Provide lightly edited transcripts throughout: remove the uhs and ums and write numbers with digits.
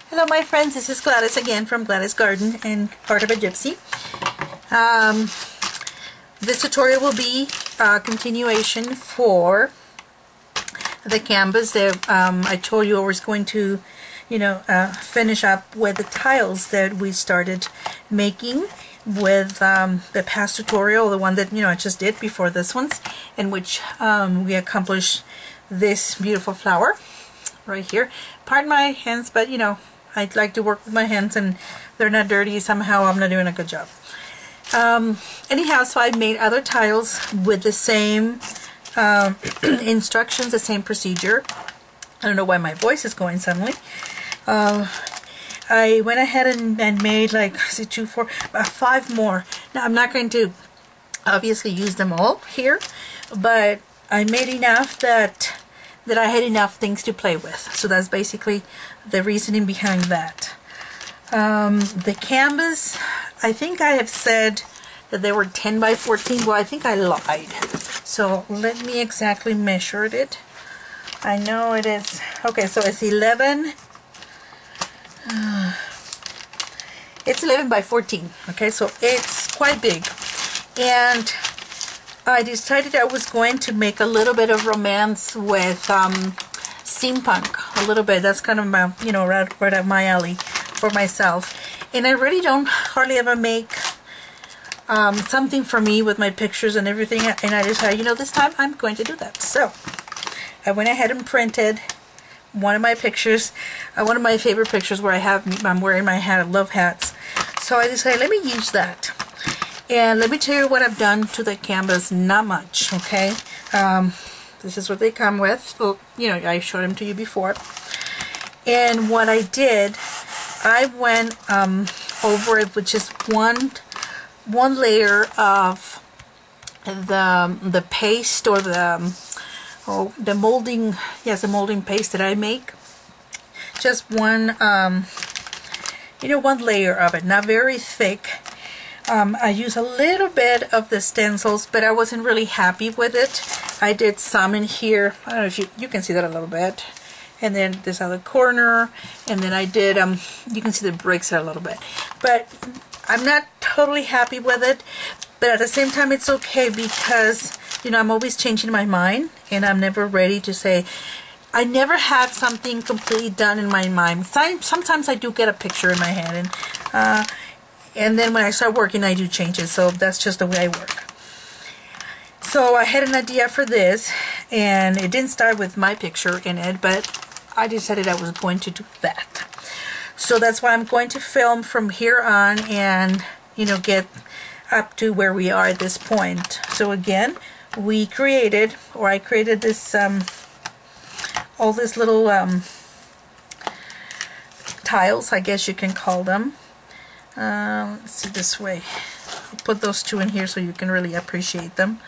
Hello my friends, this is Gladys again from Gladys Garden and Part of a Gypsy. This tutorial will be a continuation for the canvas that I told you I was going to, finish up with the tiles that we started making with the past tutorial, the one that I just did before this one's, in which we accomplished this beautiful flower right here. Pardon my hands, but I'd like to work with my hands and they're not dirty. Somehow I'm not doing a good job. Anyhow, so I made other tiles with the same instructions, the same procedure. I don't know why my voice is going suddenly. I went ahead and made like 5 more. Now I'm not going to obviously use them all here, but I made enough that I had enough things to play with. So that's basically the reasoning behind that. The canvas, I think I have said that they were 10 by 14. Well, I think I lied. So let me exactly measure it. I know it is, okay, so it's 11. It's 11 by 14. Okay, so it's quite big. And I decided I was going to make a little bit of romance with steampunk, a little bit. That's kind of my, right up my alley for myself. And I really don't hardly ever make something for me with my pictures and everything. And I decided, this time I'm going to do that. So I went ahead and printed one of my pictures, one of my favorite pictures where I'm wearing my hat. I love hats. So I decided, let me use that. And let me tell you what I've done to the canvas. Not much, okay? This is what they come with. Well, I showed them to you before. And what I did, I went over it with just one layer of the paste or the molding. Yes, the molding paste that I make. Just one, one layer of it. Not very thick. I use a little bit of the stencils, but I wasn't really happy with it. I did some in here. I don't know if you can see that a little bit. And then this other corner. And then I did, you can see the bricks a little bit. But I'm not totally happy with it. But at the same time, it's okay because, I'm always changing my mind. And I'm never ready to say, I never have something completely done in my mind. Sometimes I do get a picture in my head. And then when I start working, I do change it. So that's just the way I work. So I had an idea for this, and it didn't start with my picture in it, but I decided I was going to do that. So that's why I'm going to film from here on and, get up to where we are at this point. So again, I created this, all these little tiles, I guess you can call them. Let's see this way. I'll put those two in here so you can really appreciate them.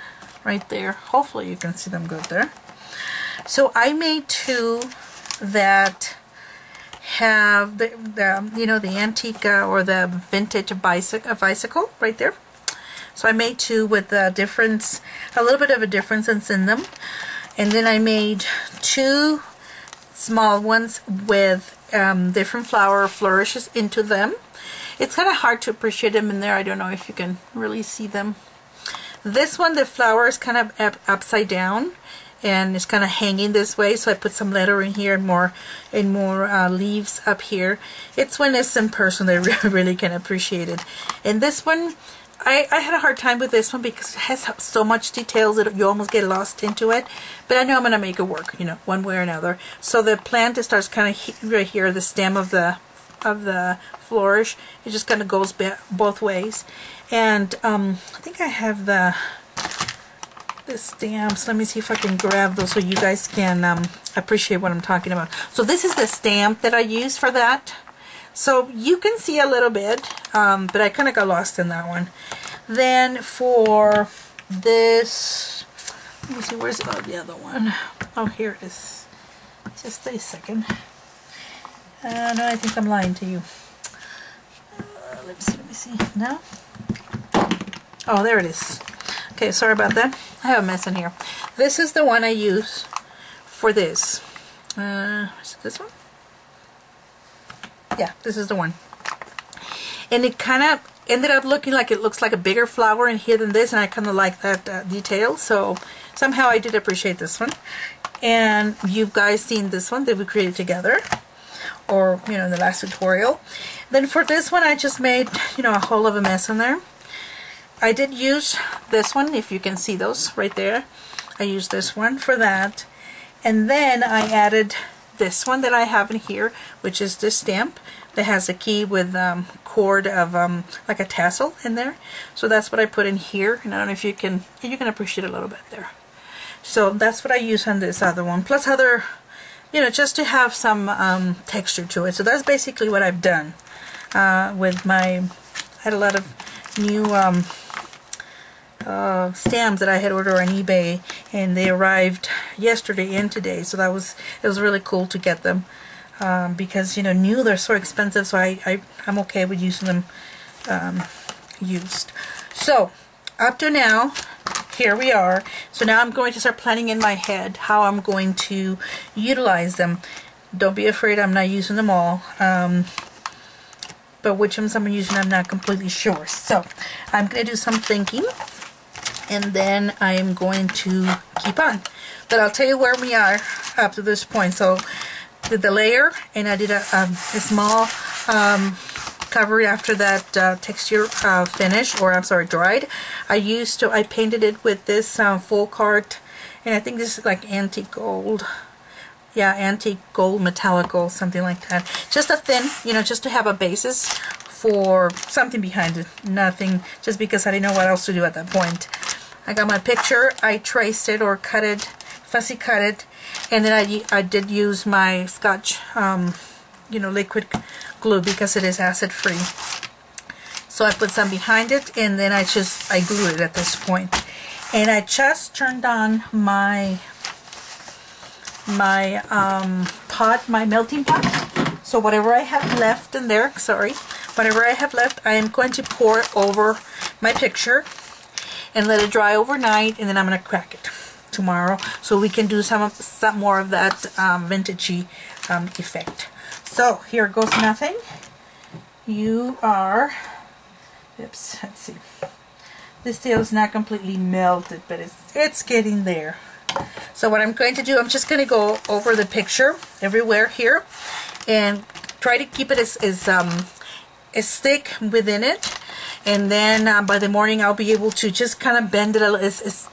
Right there. Hopefully you can see them good there. So I made 2 that have the antique or the vintage bicycle right there. So I made 2 with a little bit of a difference in them. And then I made 2 small ones with different flower flourishes into them. It's kind of hard to appreciate them in there. I don't know if you can really see them. This one, the flower is kind of upside down and it's kind of hanging this way. So I put some letter in here and more leaves up here. It's when it's in person that really can appreciate it. And this one, I had a hard time with this one because it has so much details that you almost get lost into it. But I know I'm going to make it work, one way or another. So the plant, it starts kind of right here, the stem of the flourish. It just kind of goes both ways. And I think I have the stamps. Let me see if I can grab those so you guys can appreciate what I'm talking about. So this is the stamp that I use for that. So you can see a little bit, but I kind of got lost in that one. Then for this, let me see, where's the other one? Oh, here it is. Just a second. No, I think I'm lying to you. Let me see. No? Oh, there it is. Okay, sorry about that. I have a mess in here. This is the one I use for this. Is it this one? Yeah, this is the one. And it kind of ended up looking like it looks like a bigger flower in here than this, and I kind of like that detail. So somehow I did appreciate this one. And you've guys seen this one that we created together, or you know, in the last tutorial. Then for this one I just made, you know, a whole of a mess in there. I did use this one, if you can see those right there. I used this one for that, and then I added this one that I have in here, which is this stamp that has a key with cord of like a tassel in there. So that's what I put in here, and I don't know if you can appreciate a little bit there. So that's what I use on this other one, plus other, you know, just to have some texture to it. So that's basically what I've done with my, I had a lot of new stamps that I had ordered on eBay, and they arrived yesterday and today, so it was really cool to get them, because, you know, new, they're so expensive, so I'm okay with using them used. So up to now, here we are. So now I'm going to start planning in my head how I'm going to utilize them. Don't be afraid, I'm not using them all, but which ones I'm using I'm not completely sure. So I'm going to do some thinking, and then I am going to keep on. But I'll tell you where we are up to this point. So did the layer, and I did a small cover after that texture finish, or I'm sorry, dried. I painted it with this full card, and I think this is like antique gold. Yeah, antique gold, metallic gold, something like that. Just a thin, you know, just to have a basis for something behind it. Nothing, just because I didn't know what else to do at that point. I got my picture, I traced it or cut it, fussy cut it, and then I did use my Scotch, you know, liquid glue, because it is acid free. So I put some behind it, and then I glued it at this point. And I just turned on my pot, my melting pot. So whatever I have left in there, whatever I have left, I am going to pour it over my picture and let it dry overnight, and then I'm going to crack it tomorrow so we can do some more of that vintagey effect. So here goes nothing. You are, oops, let's see. This tail is not completely melted, but it's getting there. So what I'm going to do, I'm just going to go over the picture everywhere here and try to keep it as thick within it, and then by the morning I'll be able to just kind of bend it as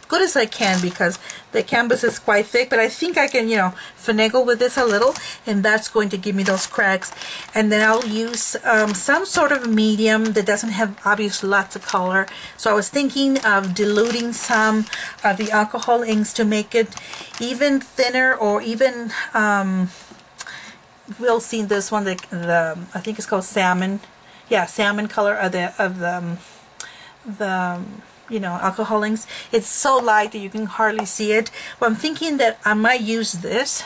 good as I can, because the canvas is quite thick, but I think I can, you know, finagle with this a little, and that's going to give me those cracks. And then I'll use some sort of medium that doesn't have obviously lots of color. So I was thinking of diluting some of the alcohol inks to make it even thinner, or even we'll see this one, the I think it's called salmon. Yeah, salmon color of the you know, alcohol inks. It's so light that you can hardly see it. Well, I'm thinking that I might use this,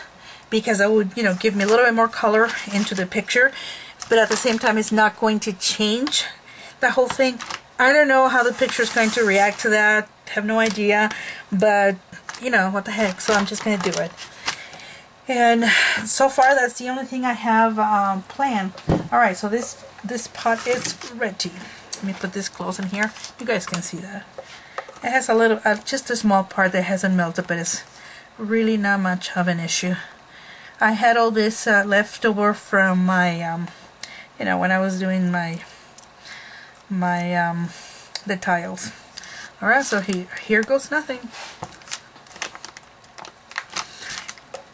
because I would, you know, give me a little bit more color into the picture, but at the same time it's not going to change the whole thing. I don't know how the picture is going to react to that. I have no idea, but you know, what the heck. So I'm just going to do it. And so far that's the only thing I have planned. Alright, so this pot is ready. Let me put this close in here. You guys can see that. It has a little, just a small part that hasn't melted, but it's really not much of an issue. I had all this left over from my, you know, when I was doing the tiles. Alright, so here goes nothing.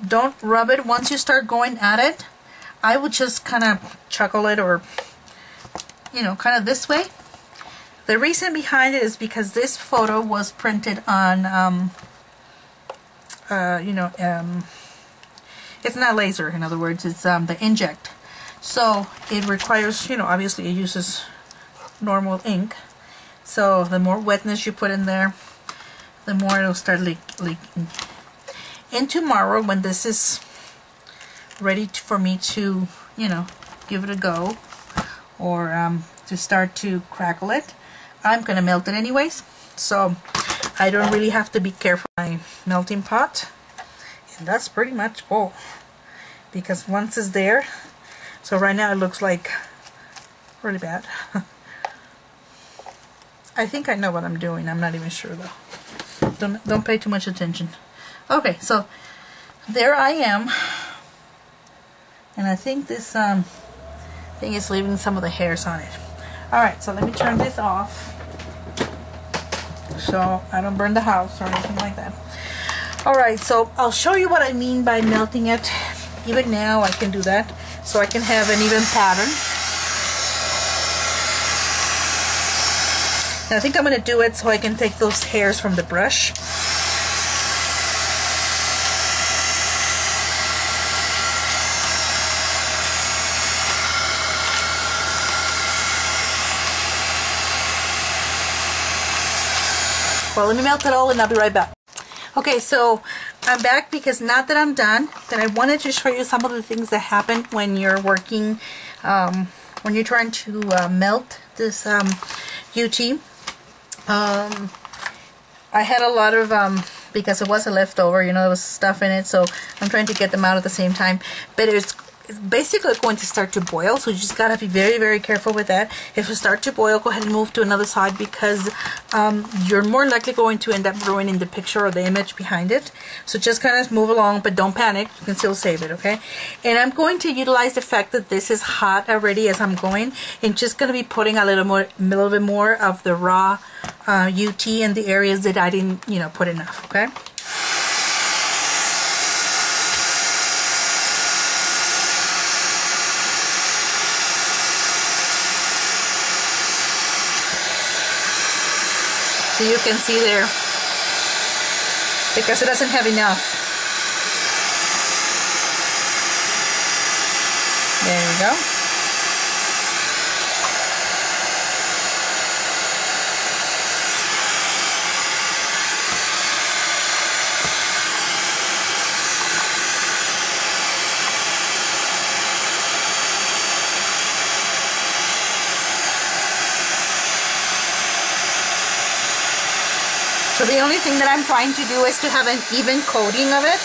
Don't rub it once you start going at it. I would just kind of chuckle it, or, you know, kind of this way. The reason behind it is because this photo was printed on, you know, it's not laser, in other words, it's the inkjet. So it requires, you know, obviously it uses normal ink. So the more wetness you put in there, the more it'll start leaking. And tomorrow, when this is ready for me to, you know, give it a go, or to start to crackle it, I'm going to melt it anyways. So I don't really have to be careful with my melting pot. And that's pretty much all. Because once it's there, So right now it looks like really bad. I think I know what I'm doing. I'm not even sure though. Don't pay too much attention. Okay, so there I am, and I think this thing is leaving some of the hairs on it. Alright, so let me turn this off so I don't burn the house or anything like that. Alright, so I'll show you what I mean by melting it. Even now I can do that so I can have an even pattern. And I think I'm going to do it so I can take those hairs from the brush. Well, let me melt it all and I'll be right back. Okay, so I'm back because now that I'm done, then I wanted to show you some of the things that happen when you're working, when you're trying to melt this UT. I had a lot of, because it was a leftover, you know, there was stuff in it, so I'm trying to get them out at the same time. But it's basically going to start to boil, so you just gotta be very, very careful with that. If it starts to boil, go ahead and move to another side because you're more likely going to end up ruining the picture or the image behind it. So just kind of move along, but don't panic. You can still save it, okay? And I'm going to utilize the fact that this is hot already as I'm going, and just going to be putting a little bit more of the raw UT in the areas that I didn't, you know, put enough, okay? So you can see there, because it doesn't have enough. There you go. So the only thing that I'm trying to do is to have an even coating of it,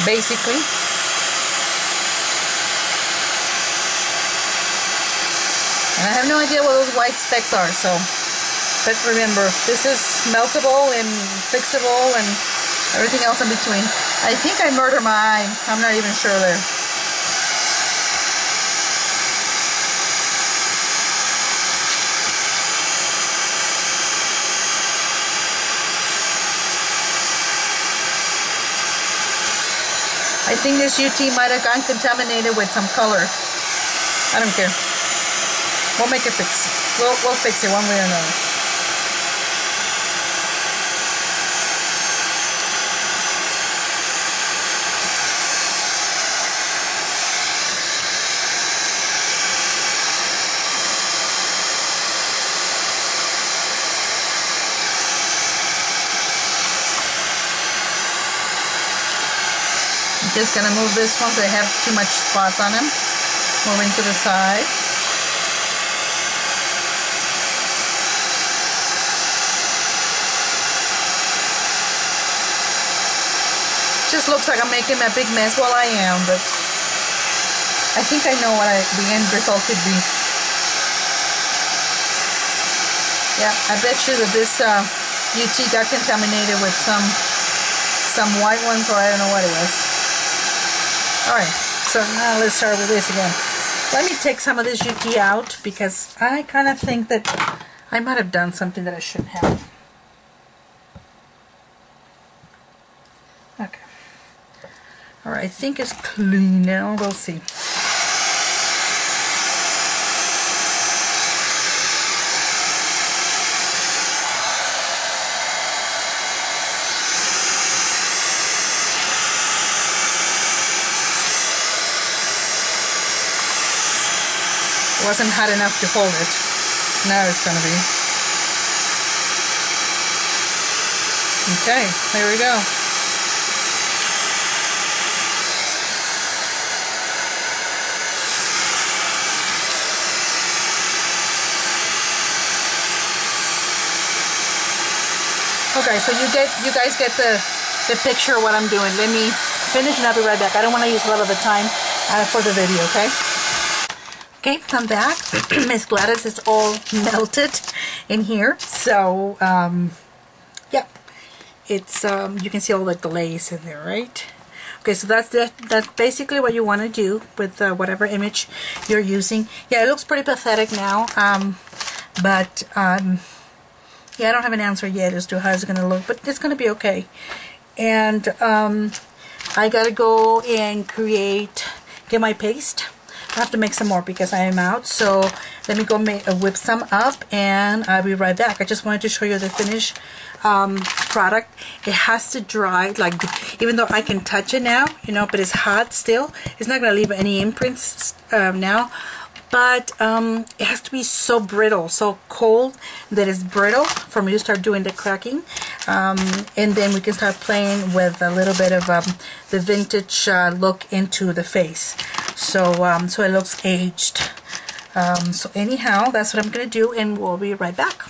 basically. And I have no idea what those white specks are, so, but remember, this is meltable and fixable and everything else in between. I think I murdered my eye. I'm not even sure there. I think this UT might have gotten contaminated with some color. I don't care. We'll make it fix. We'll fix it one way or another. Just gonna move this one so I have too much spots on them. Moving to the side. Just looks like I'm making a big mess. Well, I am, but I think I know what the end result could be. Yeah, I bet you that this UT got contaminated with some white ones, or I don't know what it was. Alright, so now let's start with this again. Let me take some of this UT out because I kind of think that I might have done something that I shouldn't have. Okay. Alright, I think it's clean now. We'll see. It wasn't hot enough to hold it. Now it's gonna be. Okay, there we go. Okay, so you guys get the picture of what I'm doing. Let me finish and I'll be right back. I don't want to use a lot of the time for the video, okay? Okay, I'm back. Miss Gladys is all melted in here. So, yeah, it's you can see all like the lace in there, right? Okay, so that's basically what you want to do with whatever image you're using. Yeah, it looks pretty pathetic now, but yeah, I don't have an answer yet as to how it's going to look, but it's going to be okay. And I gotta go and get my paste. I have to make some more because I am out, so let me go whip some up and I'll be right back. I just wanted to show you the finished product. It has to dry, like, even though I can touch it now, you know, but it's hot still. It's not going to leave any imprints now, but it has to be so brittle, so cold that it's brittle for me to start doing the cracking, and then we can start playing with a little bit of the vintage look into the face, so so it looks aged. So anyhow, that's what I'm gonna do, and we'll be right back.